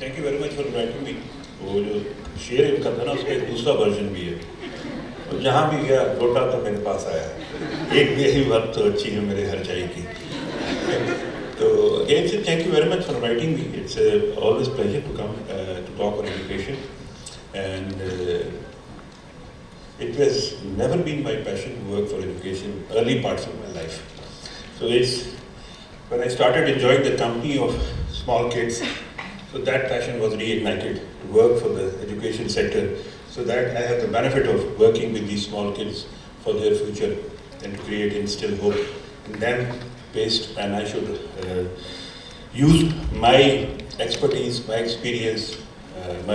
Thank you very much for inviting मी। वो जो शेर इनका था ना, उसका एक दूसरा वर्जन भी है। और जहाँ भी गया लोटा तो मेरे पास आया, एक भी यही बात तो अच्छी है मेरे हर चाय की। तो अगेन से thank you very much for inviting me. It's always pleasure to come to talk on education and it has never been my passion to work for education early parts of my life. So it's when I started enjoying the company of small kids, so that passion was reignited to work for the education sector, so that I have the benefit of working with these small kids for their future and to create and instill hope in them based, and I should use my expertise, my experience,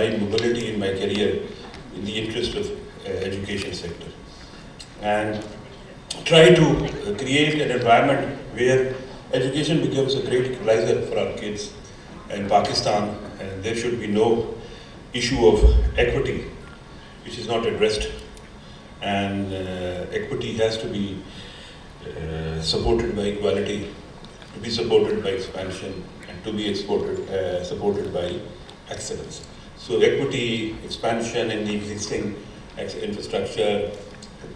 my mobility in my career in the interest of education sector, and try to create an environment where education becomes a great equalizer for our kids in Pakistan, and there should be no issue of equity which is not addressed, and equity has to be supported by equality, to be supported by expansion, and to be supported by excellence. So equity, expansion in the existing infrastructure,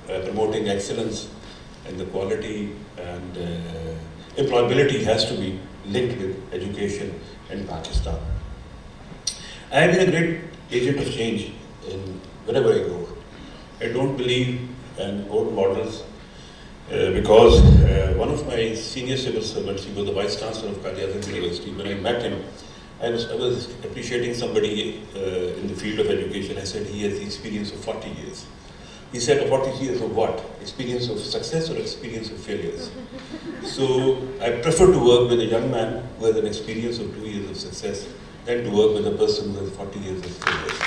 promoting excellence and the quality and employability has to be linked with education in Pakistan. I have been a great agent of change in wherever I go. I don't believe in old models because one of my senior civil servants, he was the Vice Chancellor of Qadir University. When I met him, I was appreciating somebody in the field of education. I said, he has the experience of 40 years. He said, 40 years of what? Experience of success or experience of failures? So I prefer to work with a young man who has an experience of 2 years of success than to work with a person who has 40 years of failures.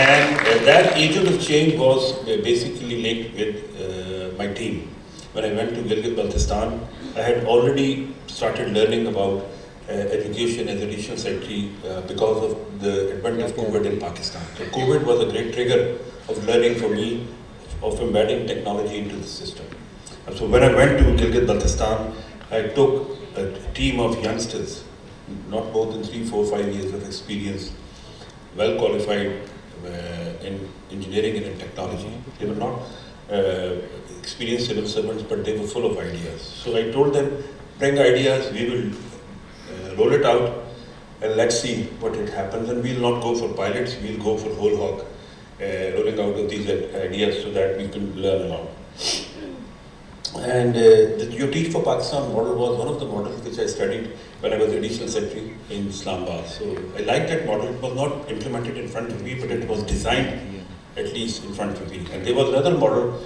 And that agent of change was basically linked with my team. When I went to Gilgit-Baltistan, I had already started learning about education as additional secretary because of the advent of COVID in Pakistan. So COVID was a great trigger of learning for me of embedding technology into the system. And so when I went to Gilgit-Baltistan, I took a team of youngsters, not more than 3, 4, 5 years of experience, well qualified in engineering and in technology. They were not experienced civil servants, but they were full of ideas. So I told them, bring ideas, we will roll it out, and let's see what it happens. And we'll not go for pilots, we'll go for whole hog rolling out of these ideas so that we can learn along. And the You Teach for Pakistan model was one of the models which I studied when I was additional secretary in Islamabad. So I liked that model. It was not implemented in front of me, but it was designed at least in front of me. And there was another model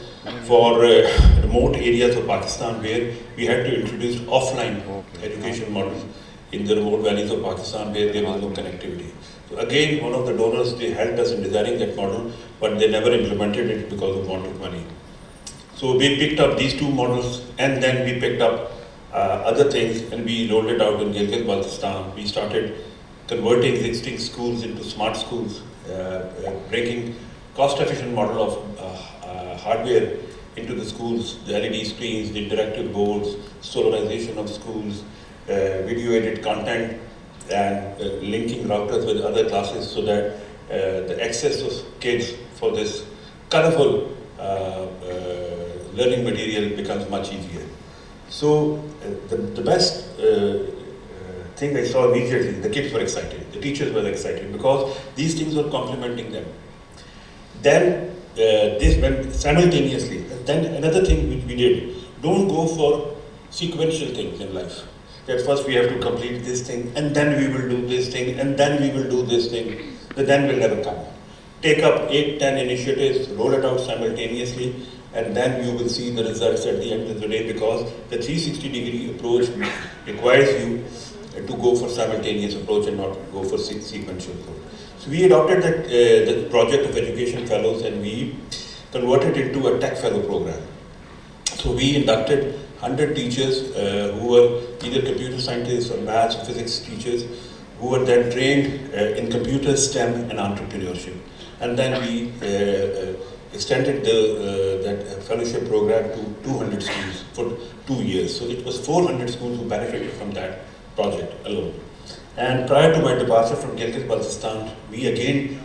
for remote areas of Pakistan where we had to introduce offline education models in the remote valleys of Pakistan where there was no connectivity. So again, one of the donors, they helped us in designing that model, but they never implemented it because of want of money. So we picked up these two models, and then we picked up other things, and we rolled it out in Gilgit-Baltistan. We started converting existing schools into smart schools, bringing cost-efficient model of hardware into the schools, the LED screens, the interactive boards, solarization of schools, video edit content, and linking routers with other classes so that the access of kids for this colorful learning material becomes much easier. So the best thing I saw immediately, the kids were excited, the teachers were excited because these things were complementing them. Then this went simultaneously. Then another thing which we did, don't go for sequential things in life. That first we have to complete this thing, and then we will do this thing, and then we will do this thing. The then will never come. Take up 8, 10 initiatives, roll it out simultaneously, and then you will see the results at the end of the day, because the 360-degree approach requires you to go for simultaneous approach and not go for sequential approach. So we adopted that the project of education fellows, and we converted it into a tech fellow program. So we inducted 100 teachers who were either computer scientists or maths or physics teachers, who were then trained in computer, STEM, and entrepreneurship. And then we extended that fellowship program to 200 schools for 2 years. So it was 400 schools who benefited from that project alone. And prior to my departure from Gilgit-Baltistan, we again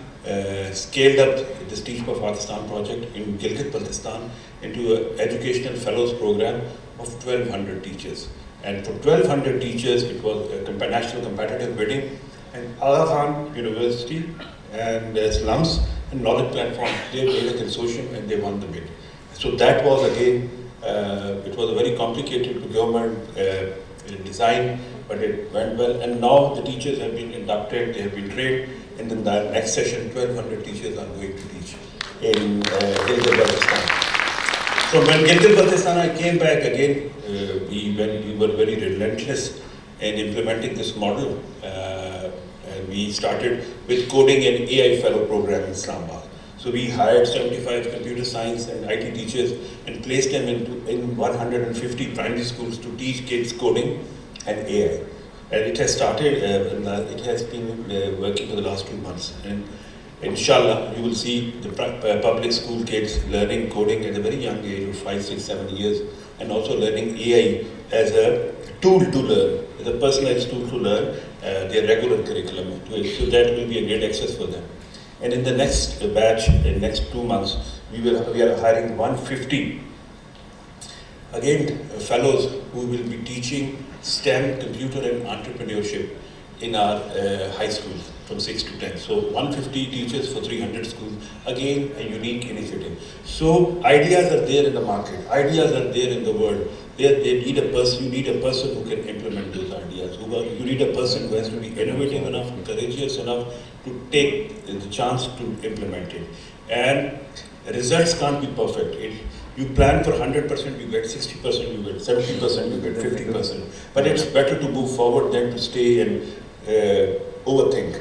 scaled up this Teach for Pakistan project in Gilgit-Baltistan into an educational fellows program of 1,200 teachers. And for 1,200 teachers, it was a national competitive bidding. And Aga Khan University and Slums and Knowledge Platform, they made a consortium and they won the bid. So that was again, it was a very complicated government design, but it went well. And now the teachers have been inducted, they have been trained, and in the next session, 1,200 teachers are going to teach in Gilgit-Baltistan. So when Gilgit-Baltistan I came back again, we were very relentless in implementing this model. And we started with coding and AI fellow program in Islamabad. So we hired 75 computer science and IT teachers and placed them in 150 primary schools to teach kids coding and AI. And it has started, it has been working for the last 2 months. And inshallah, you will see the public school kids learning coding at a very young age of 5, 6, 7 years, and also learning AI as a tool to learn, as a personalized tool to learn their regular curriculum. So that will be a great access for them. And in the next batch, in the next 2 months, we are hiring 150, again, fellows who will be teaching STEM, computer and entrepreneurship in our high schools from 6 to 10. So 150 teachers for 300 schools, again, a unique initiative. So ideas are there in the market, ideas are there in the world. They need a person, you need a person who can implement those ideas. You need a person who has to be innovative enough, courageous enough to take the chance to implement it. And results can't be perfect. You plan for 100%, you get 60%, you get 70%, you get 50%. But it's better to move forward than to stay and overthink.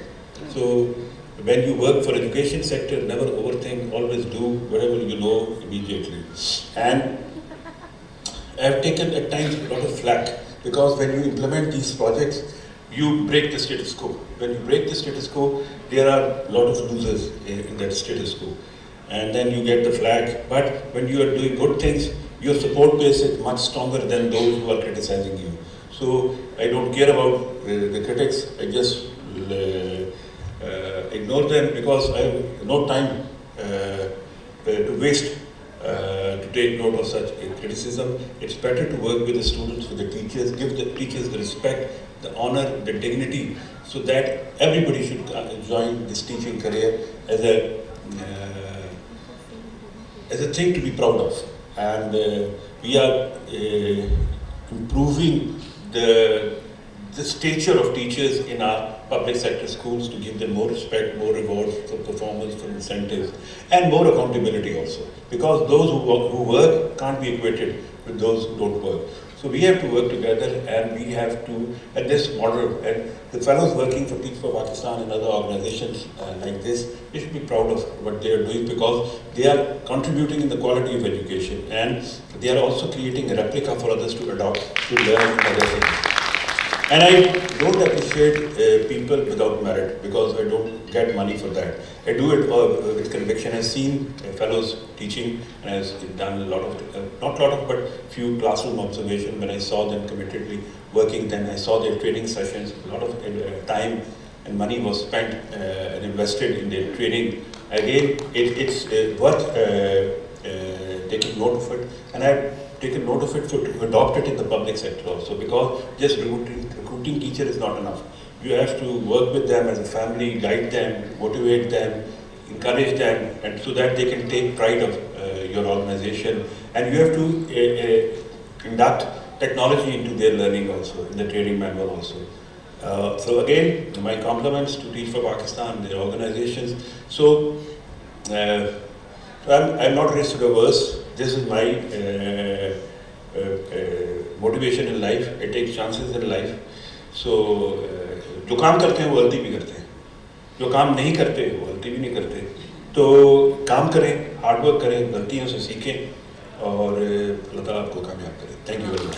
So when you work for education sector, never overthink, always do whatever you know immediately. And I have taken at times a lot of flack because when you implement these projects, you break the status quo. When you break the status quo, there are a lot of losers in that status quo. And then you get the flag. But when you are doing good things, your support base is much stronger than those who are criticizing you. So I don't care about the critics. I just ignore them because I have no time to waste to take note of such criticism. It's better to work with the students, with the teachers, give the teachers the respect, the honor, the dignity, so that everybody should join this teaching career as a thing to be proud of. And we are improving the stature of teachers in our public sector schools to give them more respect, more rewards for performance, for incentives, and more accountability also. Because those who work can't be equated with those who don't work. So we have to work together, and we have to, at this model, and the fellows working for Teach for Pakistan and other organizations like this, they should be proud of what they are doing because they are contributing in the quality of education, and they are also creating a replica for others to adopt, to learn other things. And I don't appreciate people without merit because I don't get money for that. I do it with conviction. I've seen fellows teaching, and I've done a lot of, not a lot of, but few classroom observation when I saw them committedly working. Then I saw their training sessions. A lot of time and money was spent and invested in their training. Again, it's worth taking note of it. And I've taken note of it to adopt it in the public sector also, because just recruiting teacher is not enough. You have to work with them as a family, guide them, motivate them, encourage them, and so that they can take pride of your organization. And you have to induct technology into their learning also, in the training manual also. So again, my compliments to Teach for Pakistan, their organizations. So I'm not risk averse. This is my motivation in life. I take chances in life. So जो काम करते हैं वो गलती भी करते हैं, जो काम नहीं करते वो गलती भी नहीं करते. तो काम करें, हार्डवर्क करें, गलतियों से सीखें और अल्लाह ताला आपको कामयाब करें. Thank you very much.